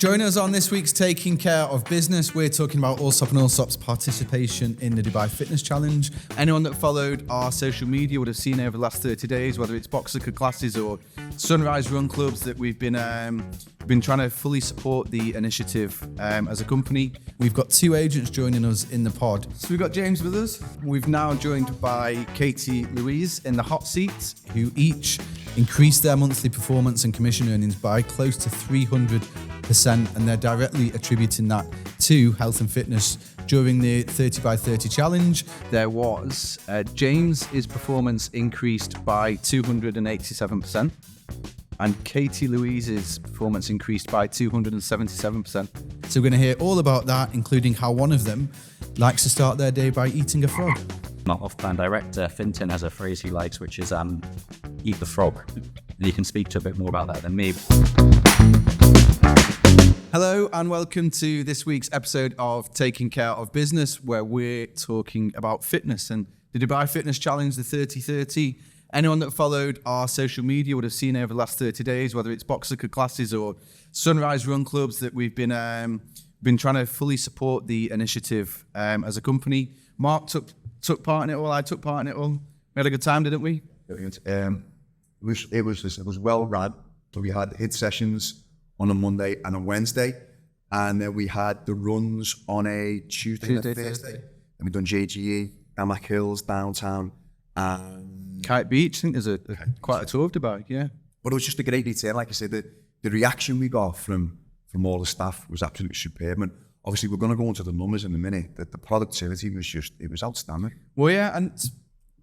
Join us on this week's Taking Care of Business. We're talking about Allsopp Allsopp's participation in the Dubai Fitness Challenge. Anyone that followed our social media would have seen over the last 30 days, whether it's boxer classes or sunrise run clubs, that we've been trying to fully support the initiative as a company. We've got two agents joining us in the pod. So we've got James with us. We've now joined by Katie-Louise in the hot seat, who each increased their monthly performance and commission earnings by close to 300%, and they're directly attributing that to health and fitness. During the 30 by 30 challenge, there was James's performance increased by 287%, and Katie-Louise's performance increased by 277%. So we're going to hear all about that, including how one of them likes to start their day by eating a frog. My off-plan director, Finton, has a phrase he likes, which is eat the frog. And you can speak to a bit more about that than me. Hello and welcome to this week's episode of Taking Care of Business, where we're talking about fitness and the Dubai Fitness Challenge, the 30-30. Anyone that followed our social media would have seen over the last 30 days, whether it's boxer classes or sunrise run clubs, that we've been trying to fully support the initiative as a company. Marc took part in it all. I took part in it all. We had a good time, didn't we? It was well run. So we had hit sessions on a Monday and a Wednesday, and then we had the runs on a Tuesday and a Thursday. And we done JGE, Amac Hills, downtown, and Kite Beach. I think there's quite a tour of Dubai, yeah. But it was just a great return. Like I said, the reaction we got from all the staff was absolutely superb. And obviously, we're going to go into the numbers in a minute. That the productivity was it was outstanding. Well, yeah, and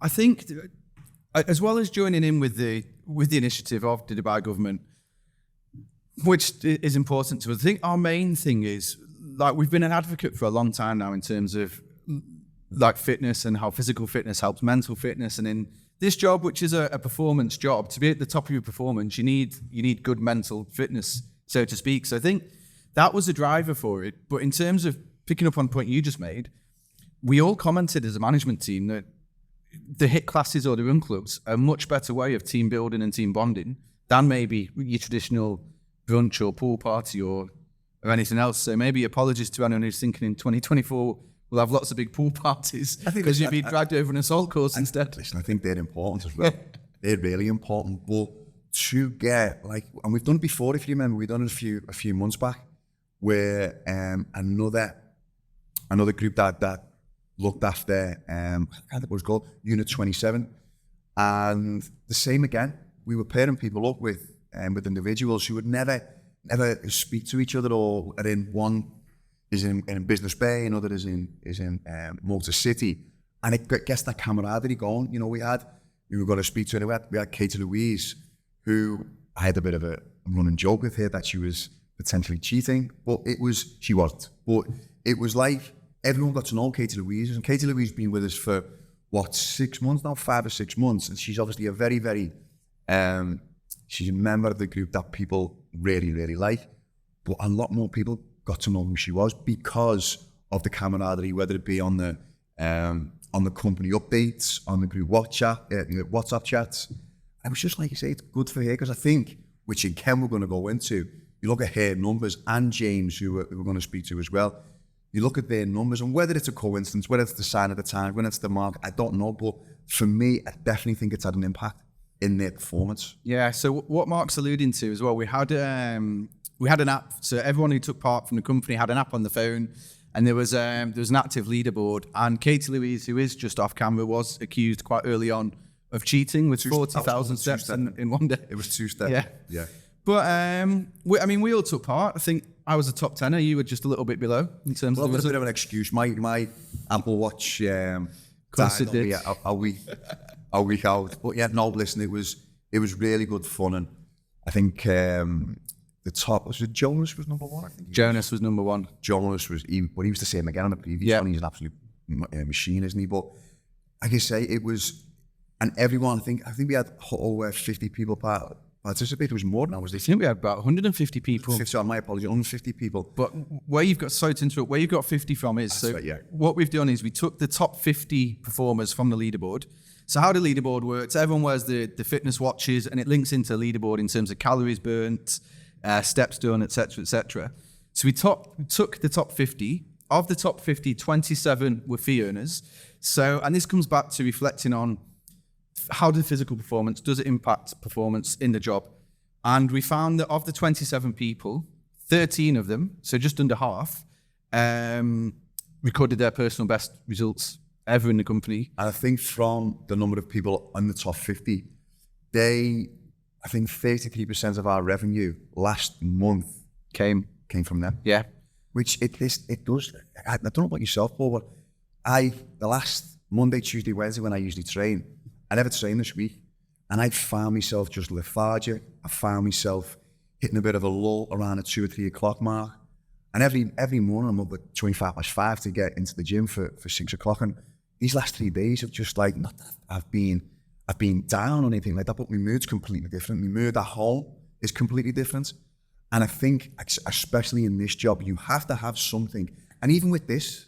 I think as well as joining in with the initiative of the Dubai government, which is important to us, I think our main thing is, like, we've been an advocate for a long time now in terms of like fitness and how physical fitness helps mental fitness. And in this job, which is a performance job, to be at the top of your performance, you need good mental fitness, so to speak. So I think that was a driver for it. But in terms of picking up on the point you just made, we all commented as a management team that the HIIT classes or the run clubs are a much better way of team building and team bonding than maybe your traditional brunch or pool party or anything else. So maybe apologies to anyone who's thinking in 2024 we'll have lots of big pool parties because you'll be dragged over an assault course instead. Listen, I think they're important as well. They're really important. But to get, like, and we've done it before, if you remember, we've done it a few months back, where another group that looked after what was called Unit 27, and the same again. We were pairing people up with individuals who would never speak to each other, or are in one is in Business Bay, another is in Motor City, and it gets that camaraderie going. You know, we were going to speak to her. We had Katie-Louise, who I had a bit of a running joke with her that she was potentially cheating, but she wasn't. But it was like everyone got to know Katie-Louise, and Katie-Louise has been with us for 6 months now, 5 or 6 months, and she's obviously a very, very she's a member of the group that people really, really like. But a lot more people got to know who she was because of the camaraderie, whether it be on the company updates, on the group WhatsApp chats. I was just like you say, it's good for her, because I think, which again we're going to go into, you look at her numbers, and James, who we're going to speak to as well, you look at their numbers, and whether it's a coincidence, whether it's the sign of the time, whether it's the mark, I don't know, but for me, I definitely think it's had an impact in their performance. Yeah, so what Marc's alluding to as well, we had an app, so everyone who took part from the company had an app on the phone, and there was an active leaderboard, and Katie-Louise, who is just off camera, was accused quite early on of cheating with 40,000 steps in one day. It was 2 steps. Yeah. But we all took part. I think I was a top 10er. You were just a little bit below in terms of. Well, a bit of an excuse. My Apple Watch died a week out. But yeah, no, listen, it was really good fun, and I think the top was it. Jonas was number one. I think Jonas was number one. Jonas was, he was the same again on the previous one. He's an absolute machine, isn't he? But like I say, it was, and everyone. I think we had over 50 people participate. There was more than that. Was I think we had about 150 people. 50, my apologies, 150 people. But where you've got, sorry to interrupt, where you've got 50 from is, that's so right, yeah. What we've done is we took the top 50 performers from the leaderboard. So how the leaderboard works, everyone wears the fitness watches, and it links into leaderboard in terms of calories burnt, steps done, etc., etc. So we took the top 50. Of the top 50, 27 were fee earners. So, and this comes back to reflecting on how the physical performance, does it impact performance in the job? And we found that of the 27 people, 13 of them, so just under half, recorded their personal best results ever in the company. And I think from the number of people on the top 50, I think 33% of our revenue last month came from them. Yeah. Which it does. I don't know about yourself, Paul, but the last Monday, Tuesday, Wednesday when I usually train, I never trained this week. And I found myself just lethargic. I found myself hitting a bit of a lull around the 2 or 3 o'clock mark. And every morning I'm up at 5:25 to get into the gym for 6 o'clock. And these last 3 days have just like, not that I've been down or anything like that, but my mood's completely different. My mood at home is completely different. And I think, especially in this job, you have to have something. And even with this,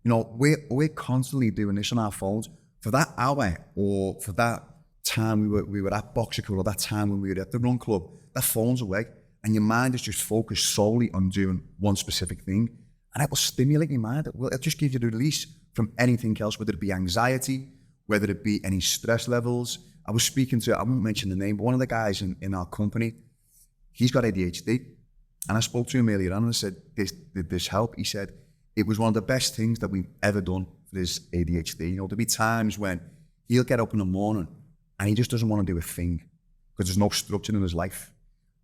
you know, we're constantly doing this on our phones. For that hour or for that time we were at Boxer Club or that time when we were at the Run Club, that phone's away. And your mind is just focused solely on doing one specific thing. And it will stimulate your mind. It'll just give you the release from anything else, whether it be anxiety, whether it be any stress levels. I was speaking to, I won't mention the name, but one of the guys in our company, he's got ADHD. And I spoke to him earlier on and I said, did this help? He said, it was one of the best things that we've ever done for his ADHD. You know, there'll be times when he'll get up in the morning and he just doesn't want to do a thing because there's no structure in his life.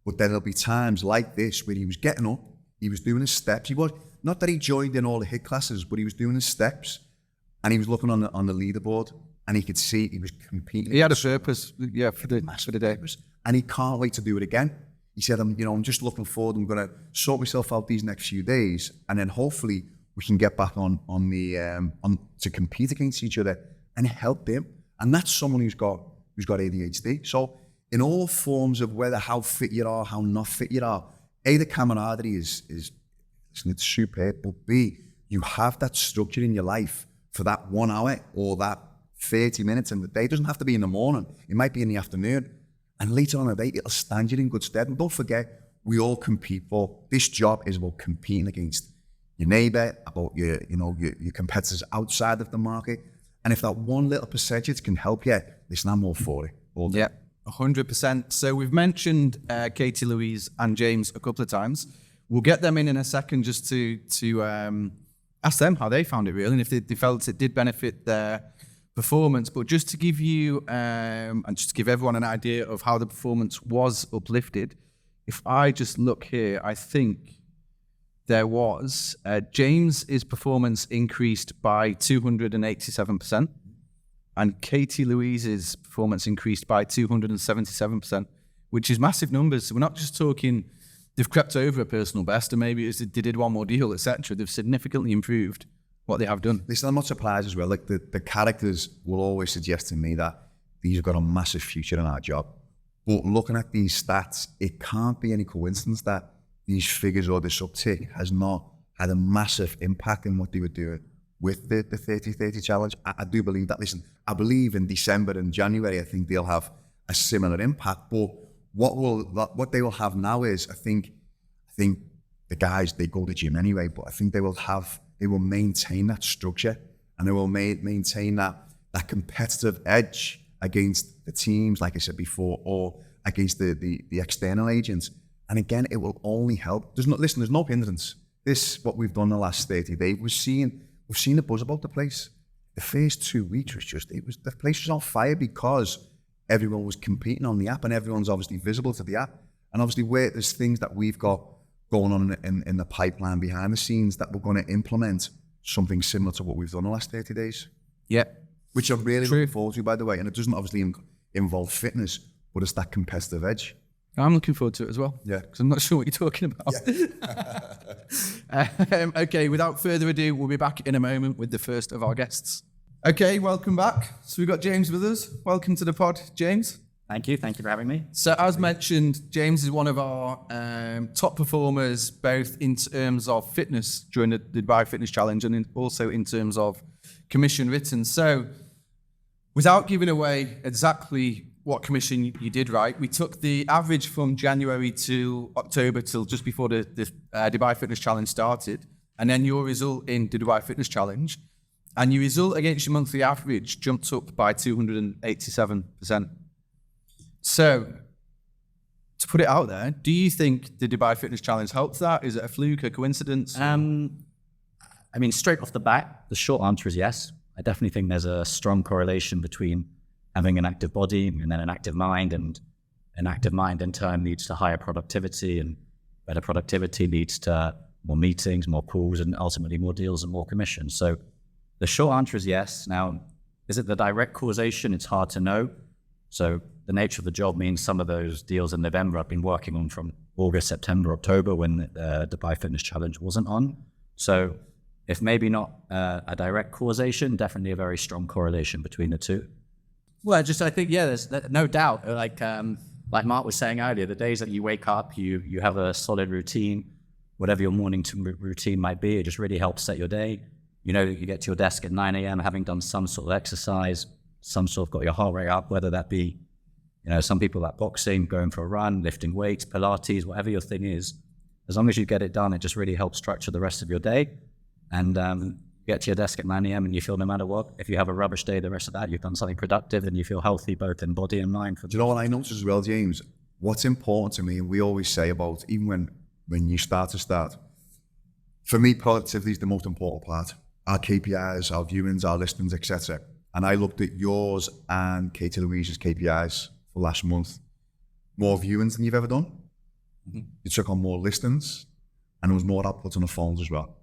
But then there'll be times like this where he was getting up, he was doing his steps. He was, not that he joined in all the HIIT classes, but he was doing his steps and he was looking on the leaderboard and he could see he was competing. He had a purpose, yeah, for the day. And he can't wait to do it again. He said, I'm just looking forward. I'm going to sort myself out these next few days, and then hopefully we can get back on to compete against each other and help them. And that's someone who's got ADHD. So in all forms of whether how fit you are, how not fit you are, A, the camaraderie is it's superb, but B, you have that structure in your life for that 1 hour or that 30 minutes in the day. It doesn't have to be in the morning. It might be in the afternoon. And later on in the day, it'll stand you in good stead. And don't forget, we all compete for, this job is about competing against your neighbour, about your competitors outside of the market. And if that one little percentage can help you, listen, I'm all for it. Yeah, 100%. So we've mentioned Katie-Louise and James a couple of times. We'll get them in a second just to ask them how they found it really, and if they felt it did benefit their performance. But just to give you and just to give everyone an idea of how the performance was uplifted, if I just look here, I think there was James's performance increased by 287%, and Katie-Louise's performance increased by 277%, which is massive numbers. So we're not just talking they've crept over a personal best, and maybe they did one more deal, etc. They've significantly improved what they have done. Listen, I'm not surprised as well. Like the characters will always suggest to me that these have got a massive future in our job. But looking at these stats, it can't be any coincidence that these figures or this uptick has not had a massive impact in what they were doing with the 30-30 challenge. I do believe that. Listen, I believe in December and January, I think they'll have a similar impact. But what they will have now is, I think the guys, they go to the gym anyway, but I think they will maintain that structure, and they will maintain that competitive edge against the teams, like I said before, or against the external agents. And again, it will only help. There's no hindrance. What we've done the last 30 days, we've seen the buzz about the place. The first 2 weeks the place was on fire because everyone was competing on the app, and everyone's obviously visible to the app. And obviously there's things that we've got going on in the pipeline behind the scenes that we're going to implement something similar to what we've done the last 30 days. Yeah. Which I'm really looking forward to, by the way. And it doesn't obviously involve fitness, but it's that competitive edge. I'm looking forward to it as well. Yeah. Because I'm not sure what you're talking about. Yeah. Okay, without further ado, we'll be back in a moment with the first of our guests. Okay, welcome back. So we've got James with us. Welcome to the pod, James. Thank you for having me. So as mentioned, James is one of our top performers, both in terms of fitness during the Dubai Fitness Challenge and also in terms of commission written. So without giving away exactly what commission you did right. We took the average from January to October till just before the Dubai Fitness Challenge started, and then your result in the Dubai Fitness Challenge, and your result against your monthly average jumped up by 287%. So, to put it out there, do you think the Dubai Fitness Challenge helped that? Is it a fluke, a coincidence? I mean, straight off the bat, the short answer is yes. I definitely think there's a strong correlation between having an active body and then an active mind, and an active mind in turn leads to higher productivity, and better productivity leads to more meetings, more calls, and ultimately more deals and more commissions. So the short answer is yes. Now, is it the direct causation? It's hard to know. So the nature of the job means some of those deals in November I've been working on from August, September, October, when the Dubai Fitness Challenge wasn't on. So if maybe not a direct causation, definitely a very strong correlation between the two. Well, I think, yeah, there's no doubt. Like Marc was saying earlier, the days that you wake up, you have a solid routine, whatever your morning routine might be, it just really helps set your day. You know, you get to your desk at 9 a.m. having done some sort of exercise, some sort of got your heart rate up, whether that be, you know, some people like boxing, going for a run, lifting weights, Pilates, whatever your thing is. As long as you get it done, it just really helps structure the rest of your day. And get to your desk at 9 a.m. and you feel no matter what, if you have a rubbish day, the rest of that, you've done something productive and you feel healthy both in body and mind. Do you know what I noticed as well, James? What's important to me, and we always say about, even when you start, for me, productivity is the most important part. Our KPIs, our viewings, our listings, etc. And I looked at yours and Katie-Louise's KPIs for last month. More viewings than you've ever done. Mm-hmm. You took on more listings, and there was more output on the phones as well.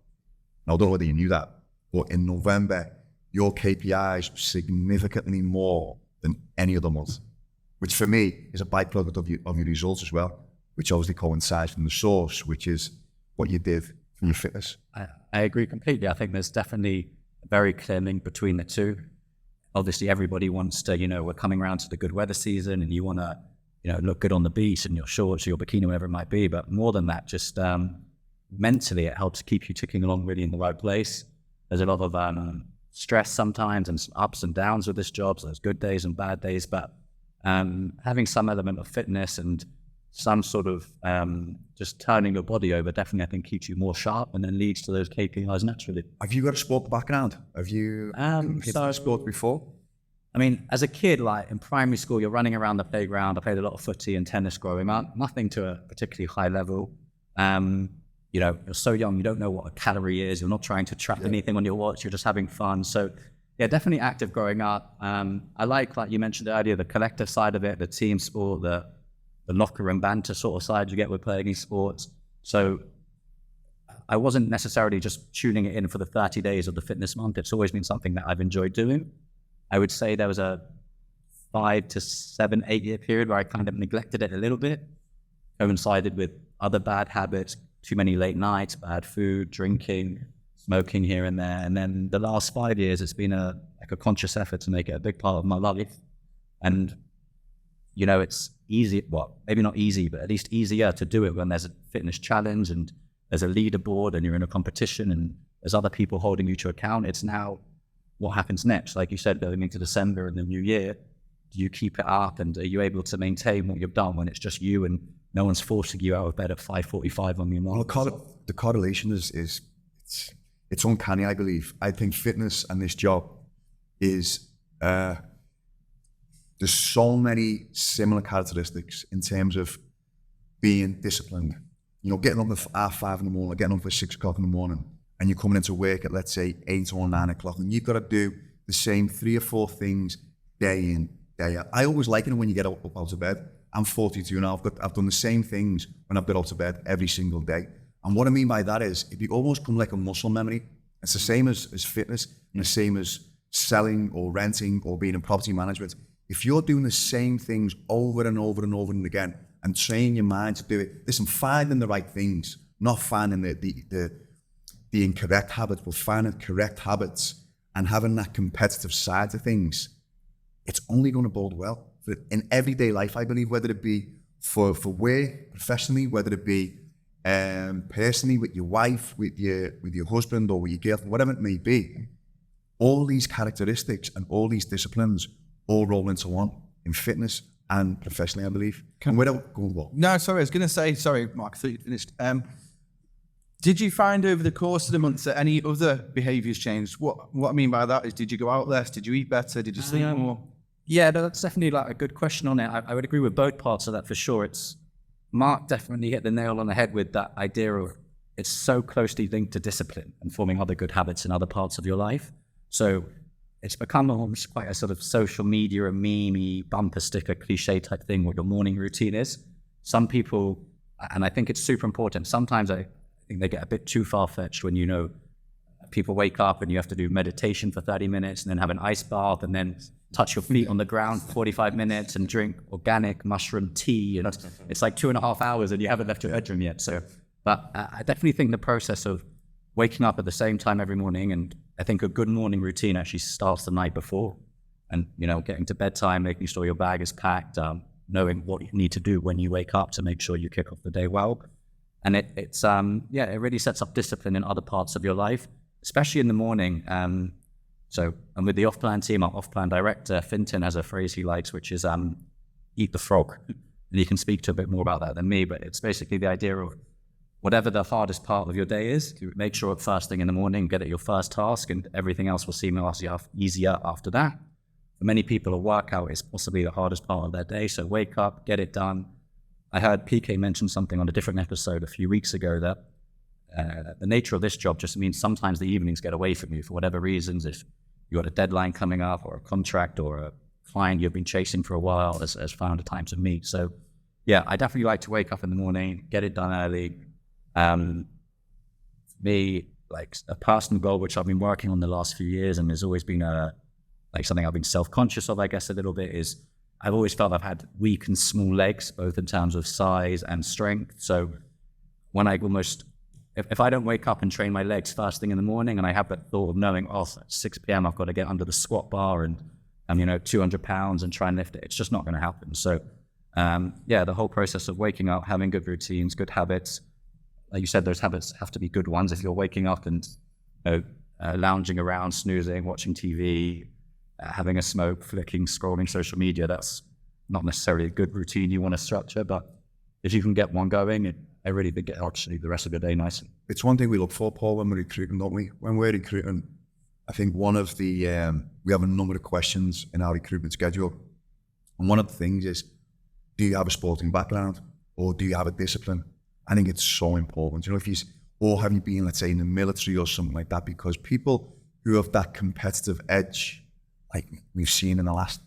Now, I don't know whether you knew that, but in November, your KPIs significantly more than any other month, which for me is a byproduct of your results as well, which obviously coincides from the source, which is what you did for your fitness. I agree completely. I think there's definitely a very clear link between the two. Obviously, everybody wants to, you know, we're coming around to the good weather season and you want to, you know, look good on the beach in your shorts or your bikini, whatever it might be. But more than that, just mentally, it helps keep you ticking along really in the right place. There's a lot of stress sometimes and some ups and downs with this job. So there's good days and bad days, but having some element of fitness and some sort of just turning your body over definitely, I think, keeps you more sharp and then leads to those KPIs naturally. Have you got a sport background? Have you played sport before? I mean, as a kid, like in primary school, you're running around the playground. I played a lot of footy and tennis growing up, nothing to a particularly high level. You know, you're so young, you don't know what a calorie is. You're not trying to track anything on your watch. You're just having fun. So yeah, definitely active growing up. I like you mentioned earlier, the collective side of it, the team sport, the locker room banter sort of side you get with playing these sports. So I wasn't necessarily just tuning it in for the 30 days of the fitness month. It's always been something that I've enjoyed doing. I would say there was a 5 to 7, 8 year period where I kind of neglected it a little bit, coincided with other bad habits, too many late nights, bad food, drinking, smoking here and there. And then the last 5 years, it's been a conscious effort to make it a big part of my life. And, you know, it's easy, well, maybe not easy, but at least easier to do it when there's a fitness challenge and there's a leaderboard and you're in a competition and there's other people holding you to account. It's now what happens next. Like you said, going into December and the new year, do you keep it up and are you able to maintain what you've done when it's just you and no one's forcing you out of bed at 5:45 on your morning? Well, the correlation is it's uncanny, I believe. I think fitness and this job is, there's so many similar characteristics in terms of being disciplined. You know, getting up at 5:30 in the morning, or getting up at 6 o'clock in the morning, and you're coming into work at, let's say, 8 or 9 o'clock, and you've got to do the same 3 or 4 things day in, day out. I always like it when you get up out of bed. I'm 42 now. I've done the same things when I've got out of bed every single day. And what I mean by that is, it almost comes like a muscle memory. It's the same as fitness, and the same as selling or renting or being in property management. If you're doing the same things over and over and over and again, and training your mind to do it, listen, finding the right things, not finding the incorrect habits, but finding correct habits and having that competitive side to things, it's only going to bode well in everyday life, I believe, whether it be for work, professionally, whether it be personally with your wife, with your husband or with your girlfriend, whatever it may be. All these characteristics and all these disciplines all roll into one in fitness, and professionally, I believe. And without going what? No, sorry, I was going to say, sorry, Mark, I thought you'd finished. Did you find over the course of the months that any other behaviours changed? What I mean by that is, did you go out less? Did you eat better? Did you sleep more? Yeah, no, that's definitely like a good question on it. I would agree with both parts of that for sure. Mark definitely hit the nail on the head with that idea of it's so closely linked to discipline and forming other good habits in other parts of your life. So it's become almost quite a sort of social media, a meme, bumper sticker, cliche type thing, what your morning routine is. Some people, and I think it's super important, sometimes I think they get a bit too far-fetched when, people wake up and you have to do meditation for 30 minutes and then have an ice bath and then touch your feet on the ground for 45 minutes and drink organic mushroom tea. And it's like 2.5 hours and you haven't left your bedroom yet. But I definitely think the process of waking up at the same time every morning, and I think a good morning routine actually starts the night before. And, getting to bedtime, making sure your bag is packed, knowing what you need to do when you wake up to make sure you kick off the day well. And it really sets up discipline in other parts of your life, especially in the morning. So I'm with the off-plan team, our off-plan director, Finton, has a phrase he likes, which is eat the frog. And he can speak to a bit more about that than me, but it's basically the idea of whatever the hardest part of your day is, to make sure first thing in the morning, get it your first task, and everything else will seem easier after that. For many people, a workout is possibly the hardest part of their day, so wake up, get it done. I heard PK mention something on a different episode a few weeks ago that the nature of this job just means sometimes the evenings get away from you for whatever reasons. If you got a deadline coming up or a contract or a client you've been chasing for a while has found a time to meet. So yeah, I definitely like to wake up in the morning, get it done early. Me, like a personal goal, which I've been working on the last few years and has always been something I've been self-conscious of, I guess, a little bit, is I've always felt I've had weak and small legs, both in terms of size and strength. So when if I don't wake up and train my legs first thing in the morning, and I have that thought of knowing, at 6 p.m. I've got to get under the squat bar and 200 pounds and try and lift it, it's just not going to happen. So the whole process of waking up, having good routines, good habits, like you said, those habits have to be good ones. If you're waking up and lounging around, snoozing, watching TV, having a smoke, flicking, scrolling social media, that's not necessarily a good routine you want to structure. But if you can get one going, I really think it helps the rest of your day nice. It's one thing we look for, Paul, when we're recruiting, don't we? When we're recruiting, I think one of the, we have a number of questions in our recruitment schedule. And one of the things is, do you have a sporting background or do you have a discipline? I think it's so important. Have you been, let's say, in the military or something like that? Because people who have that competitive edge, like we've seen in the last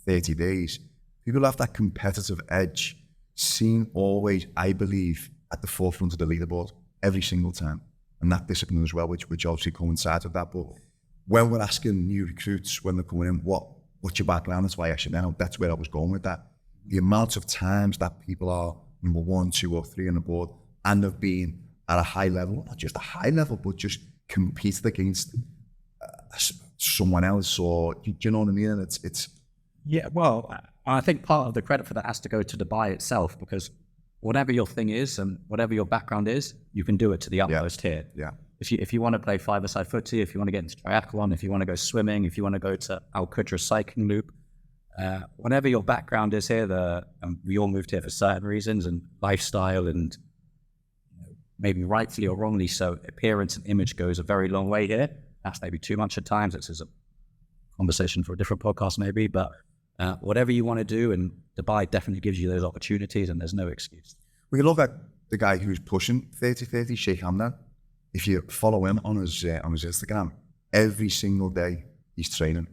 30 days, people who have that competitive edge seem always, I believe, at the forefront of the leaderboard every single time. And that discipline as well, which obviously coincides with that. But when we're asking new recruits, when they're coming in, what's your background? That's why I actually know that's where I was going with that. The amount of times that people are number 1, 2, or 3 on the board and have been at a high level, not just a high level, but just competed against someone else, or do you know what I mean? And it's yeah. Well, I think part of the credit for that has to go to Dubai itself, because whatever your thing is and whatever your background is, you can do it to the utmost here. Yeah. If you want to play five-a-side footy, if you want to get into triathlon, if you want to go swimming, if you want to go to Al Qudra cycling loop, whatever your background is here, we all moved here for certain reasons and lifestyle, and maybe rightfully or wrongly so, appearance and image goes a very long way here. That's maybe too much at times. This is a conversation for a different podcast maybe, but whatever you want to do, and Dubai definitely gives you those opportunities, and there's no excuse. We look at the guy who's pushing 30, Sheikh Hamdan. If you follow him on his Instagram, every single day he's training.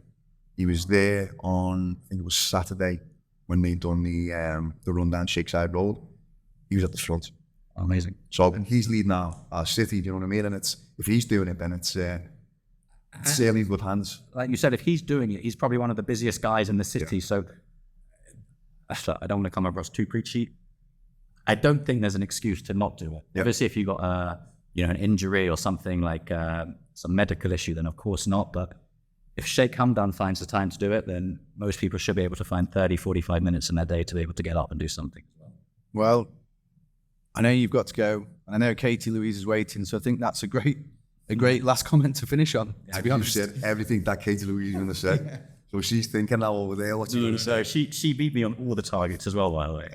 He was there on, I think it was Saturday, when they done the run down Sheikh Side Road. He was at the front. Amazing. So he's leading our city, do you know what I mean? And if he's doing it, then it's certainly in good hands. Like you said, if he's doing it, he's probably one of the busiest guys in the city. Yeah. So I don't want to come across too preachy. I don't think there's an excuse to not do it. Yeah. Obviously, if you got an injury or something like some medical issue, then of course not. But if Sheikh Hamdan finds the time to do it, then most people should be able to find 30, 45 minutes in their day to be able to get up and do something as well. Well, I know you've got to go, and I know Katie-Louise is waiting, so I think that's a great last comment to finish on. To be honest, you said everything that Katie-Louise is going to say. So she's thinking now over there. What's So she beat me on all the targets as well, by the way.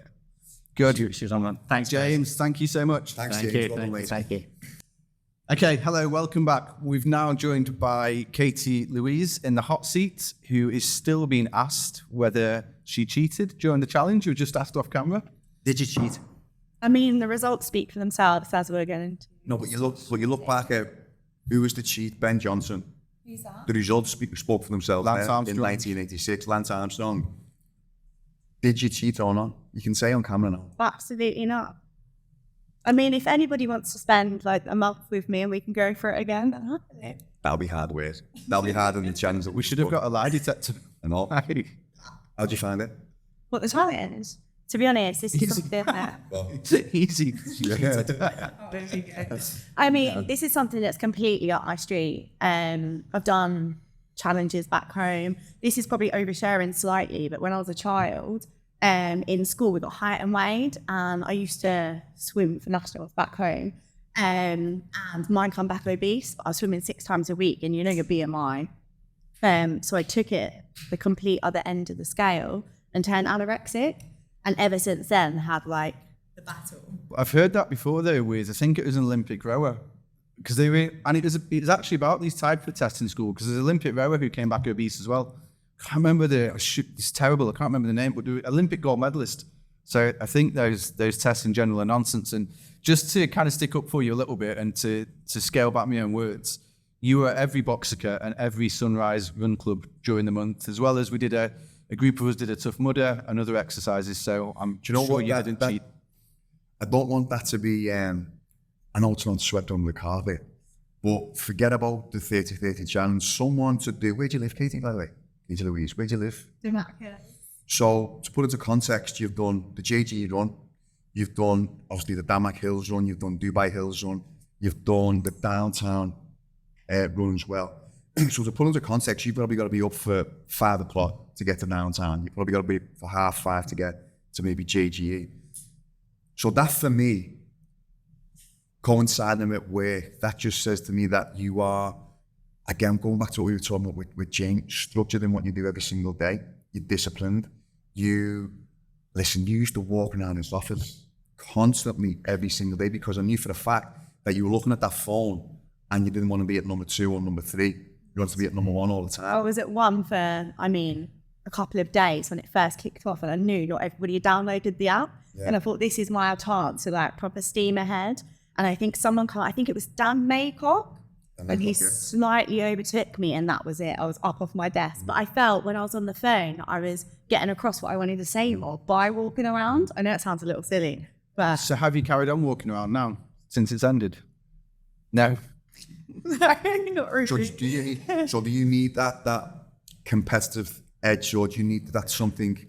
Good. She was on that. Thanks, James, thank you so much. Thanks, Thank James. you. Well done, Thank you. Okay, hello, welcome back. We've now joined by Katie-Louise in the hot seat, who is still being asked whether she cheated during the challenge. You were just asked off camera. Did you cheat? I mean, the results speak for themselves, as we're going to. No, but you look back at who was the cheat? Ben Johnson. Who's that? The results spoke for themselves. Lance in Armstrong. 1986, Lance Armstrong. Did you cheat or not? You can say on camera now. Absolutely not. I mean, if anybody wants to spend like a month with me and we can go for it again, then happily. That'll be hard work. That'll be harder than the challenge. We should have got a lie detector. And all. How'd you find it? What the challenge is. To be honest, this is something that... Easy. I mean, this is something that's completely up my street. I've done challenges back home. This is probably oversharing slightly, but when I was a child, in school, we got height and weight, and I used to swim for nationals back home. And mine come back obese. I was swimming 6 times a week, and you know your BMI. So I took it the complete other end of the scale and turned anorexic. And ever since then, had like the battle. I've heard that before though, with I think it was an Olympic rower. Because they were, and it was actually about these type of tests in school, because there's an Olympic rower who came back obese as well. I can't remember it's terrible, I can't remember the name, but the Olympic gold medalist. So I think those tests in general are nonsense. And just to kind of stick up for you a little bit and to scale back my own words, you were at every Boxica and every Sunrise Run Club during the month, as well as we did a group of us did a Tough Mudder and other exercises. So I'm sure you didn't cheat. I don't want that to be, I know it's not swept under the carpet, but forget about the 30-30 challenge. Someone to do, where do you live, Katie, by the way? Katie-Louise, where do you live? So to put into context, you've done the JG run, you've done obviously the Damac Hills run, you've done Dubai Hills run, you've done the downtown run as well. So to put into context, you've probably got to be up for 5 o'clock to get to downtown. You've probably got to be for 5:30 to get to maybe JGE. So that for me, coinciding with work, that just says to me that you are, again, going back to what we were talking about with James, structured in what you do every single day. You're disciplined. You used to walk around his office constantly every single day, because I knew for a fact that you were looking at that phone and you didn't want to be at number 2 or number 3. You wanted to be at number 1 all the time. I was at 1 for, a couple of days when it first kicked off, and I knew not everybody had downloaded the app. Yeah. And I thought, this is my chance to like proper steam ahead. And I think I think it was Dan Maycock, and he slightly overtook me, and that was it. I was up off my desk. But I felt when I was on the phone, I was getting across what I wanted to say more by walking around. I know it sounds a little silly, but... So have you carried on walking around now, since it's ended? No. Not really. So do you need that competitive edge, or do you need that something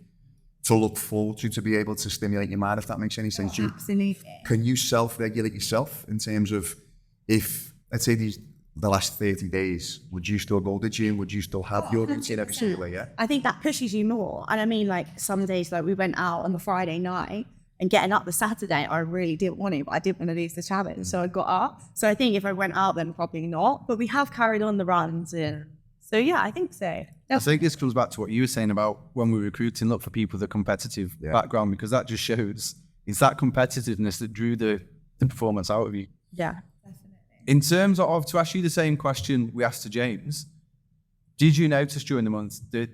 to look forward to be able to stimulate your mind, if that makes any sense? Absolutely. Can you self-regulate yourself in terms of, if, let's say the last 30 days, would you still go to the gym? Would you still have your routine every single day? Yeah. I think that pushes you more. And I mean, like some days, like we went out on the Friday night, and getting up the Saturday, I really didn't want to, but I didn't want to lose the challenge. So I got up. So I think if I went out, then probably not. But we have carried on the runs. And so, yeah, I think so. I think this comes back to what you were saying about when we're recruiting, look for people with a competitive background, because that just shows it's that competitiveness that drew the performance out of you. Yeah, definitely. In terms of, to ask you the same question we asked to James, did you notice during the month that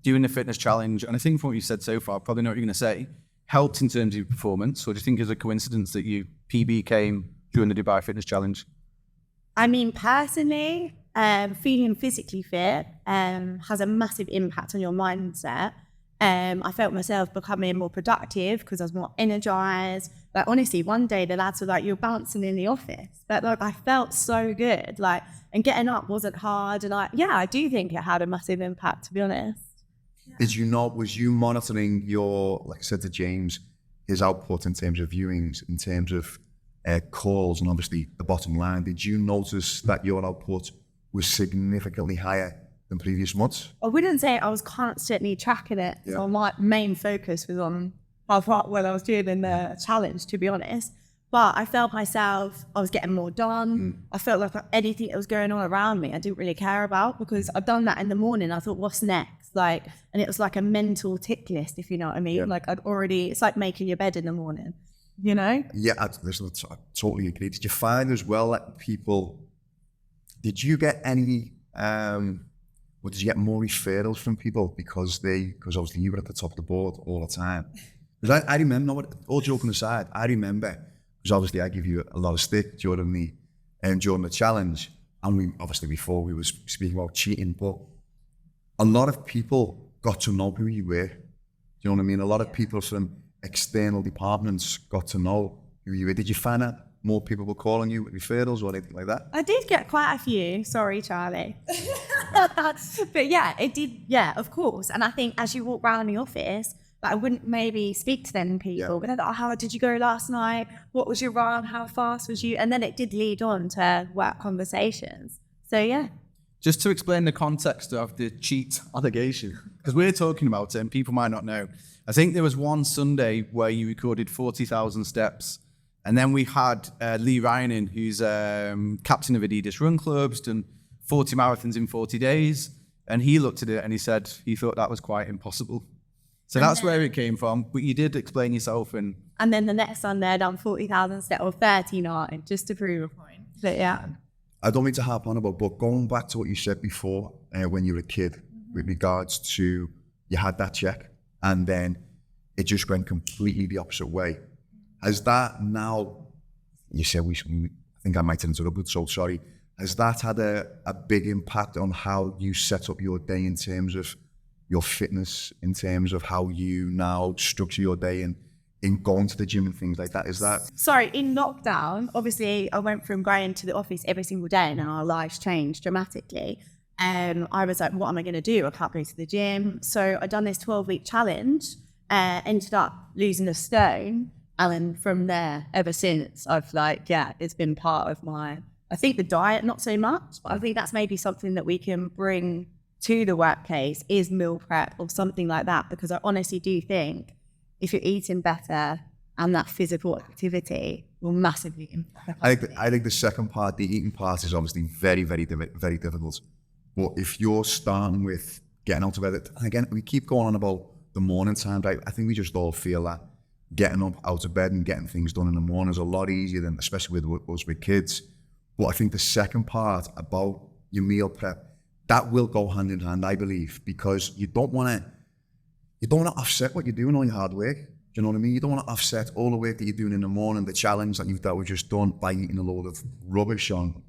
doing the fitness challenge, and I think from what you said so far, probably know what you're going to say, helped in terms of your performance, or do you think it's a coincidence that you PB came during the Dubai Fitness Challenge? I mean, personally, feeling physically fit has a massive impact on your mindset. I felt myself becoming more productive because I was more energized. Like, honestly, one day the lads were like, you're bouncing in the office. But like, I felt so good. Like, and getting up wasn't hard. And I do think it had a massive impact, to be honest. Did you know, was you monitoring your, like I said to James, his output in terms of viewings, in terms of calls, and obviously the bottom line, did you notice that your output was significantly higher than previous months? I wouldn't say I was constantly tracking it. Yeah. So my main focus was on how well I was doing in the challenge, to be honest. But I felt myself, I was getting more done. I felt like anything that was going on around me, I didn't really care about, because I've done that in the morning. I thought, what's next? Like, and it was like a mental tick list, if you know what I mean. Yeah. Like it's like making your bed in the morning, you know? Yeah, I totally agree. Did you find as well that did you get any, or did you get more referrals from people because obviously you were at the top of the board all the time? Because I remember, all joking aside, I remember, because obviously I give you a lot of stick during the challenge, and before we were speaking about cheating, but a lot of people got to know who you were. Do you know what I mean? A lot of people from external departments got to know who you were. Did you find that more people were calling you with referrals or anything like that? I did get quite a few. Sorry, Charlie. But yeah, it did. Yeah, of course. And I think as you walk around the office, but I wouldn't maybe speak to them people. But they're like, how did you go last night? What was your run? How fast was you? And then it did lead on to work conversations. So yeah. Just to explain the context of the cheat allegation, because we're talking about it and people might not know. I think there was one Sunday where you recorded 40,000 steps. And then we had Lee Ryan in, who's captain of Adidas Run Clubs, done 40 marathons in 40 days. And he looked at it and he said he thought that was quite impossible. So that's where it came from. But you did explain yourself. And then the next Sunday, I done 40,000 steps or 39, just to prove a point. But yeah. I don't mean to harp on about, but going back to what you said before, when you were a kid, with regards to you had that check and then it just went completely the opposite way. Has that now, you said I think I might have interrupted, so sorry. Has that had a big impact on how you set up your day in terms of your fitness, in terms of how you now structure your day and in going to the gym and things like that? Is that... Sorry, in lockdown, obviously I went from going to the office every single day and our lives changed dramatically. I was like, what am I going to do? I can't go to the gym. So I done this 12-week challenge, ended up losing a stone. And then from there, ever since, I've it's been part of I think the diet, not so much, but I think that's maybe something that we can bring to the workplace is meal prep or something like that, because I honestly do think if you're eating better and that physical activity will massively impact. I think the second part, the eating part, is obviously very, very, very difficult. But if you're starting with getting out of bed, and again, we keep going on about the morning time, right? I think we just all feel that getting up out of bed and getting things done in the morning is a lot easier than, especially with us with kids. But I think the second part about your meal prep, that will go hand in hand, I believe, because you don't want to offset what you're doing, all your hard work. Do you know what I mean? You don't want to offset all the work that you're doing in the morning, the challenge that we've just done by eating a load of rubbish from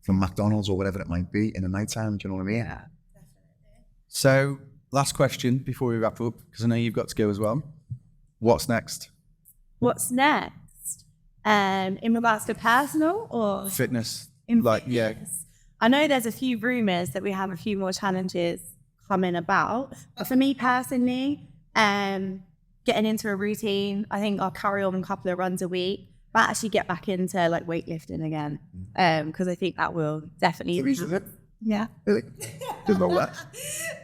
McDonald's or whatever it might be in the nighttime. Do you know what I mean? Yeah, definitely. So, last question before we wrap up, because I know you've got to go as well. What's next? What's next? In regards to personal or fitness? Fitness. I know there's a few rumours that we have a few more challenges coming about. But for me personally, getting into a routine, I think I'll carry on a couple of runs a week, but actually get back into weightlifting again. Because I think that will definitely... Yeah. Really? Didn't know that.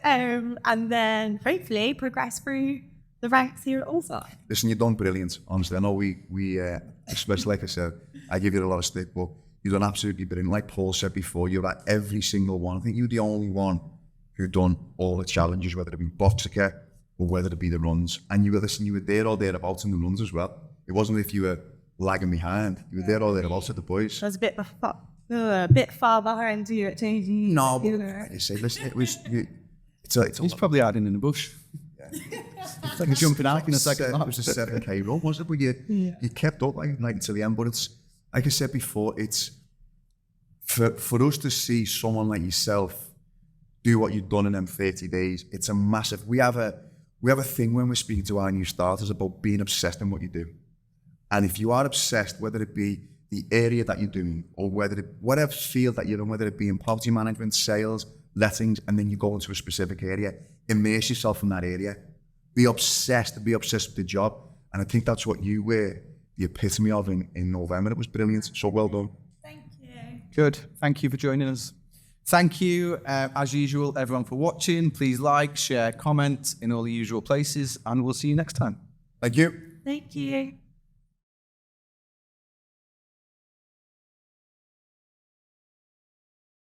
And then hopefully progress through the ranks here at Allsopp. Listen, you've done brilliant, honestly. I know we especially like I said, I give you a lot of stick, but you've done absolutely brilliant. Like Paul said before, you're at every single one. I think you're the only one who've done all the challenges, whether it be Boxica or whether it be the runs. And you were there or thereabouts in the runs as well. It wasn't as if you were lagging behind. You were there or thereabouts at the boys. I was a bit far behind you at changing. No, but like I say, listen, it was... He's probably hiding in the bush. It's like a jumping out in a second. It was a 7K run, wasn't it? But you kept up like until the end. But it's, like I said before, it's for us to see someone like yourself do what you've done in them 30 days. It's a massive. We have a thing when we're speaking to our new starters about being obsessed in what you do. And if you are obsessed, whether it be the area that you're doing or whatever field that you're in, whether it be in property management, sales, lettings, and then you go into a specific area, immerse yourself in that area. Be obsessed with the job. And I think that's what you were the epitome of in November. It was brilliant. So well done. Thank you. Good. Thank you for joining us. Thank you, as usual, everyone, for watching. Please like, share, comment in all the usual places, and we'll see you next time. Thank you. Thank you.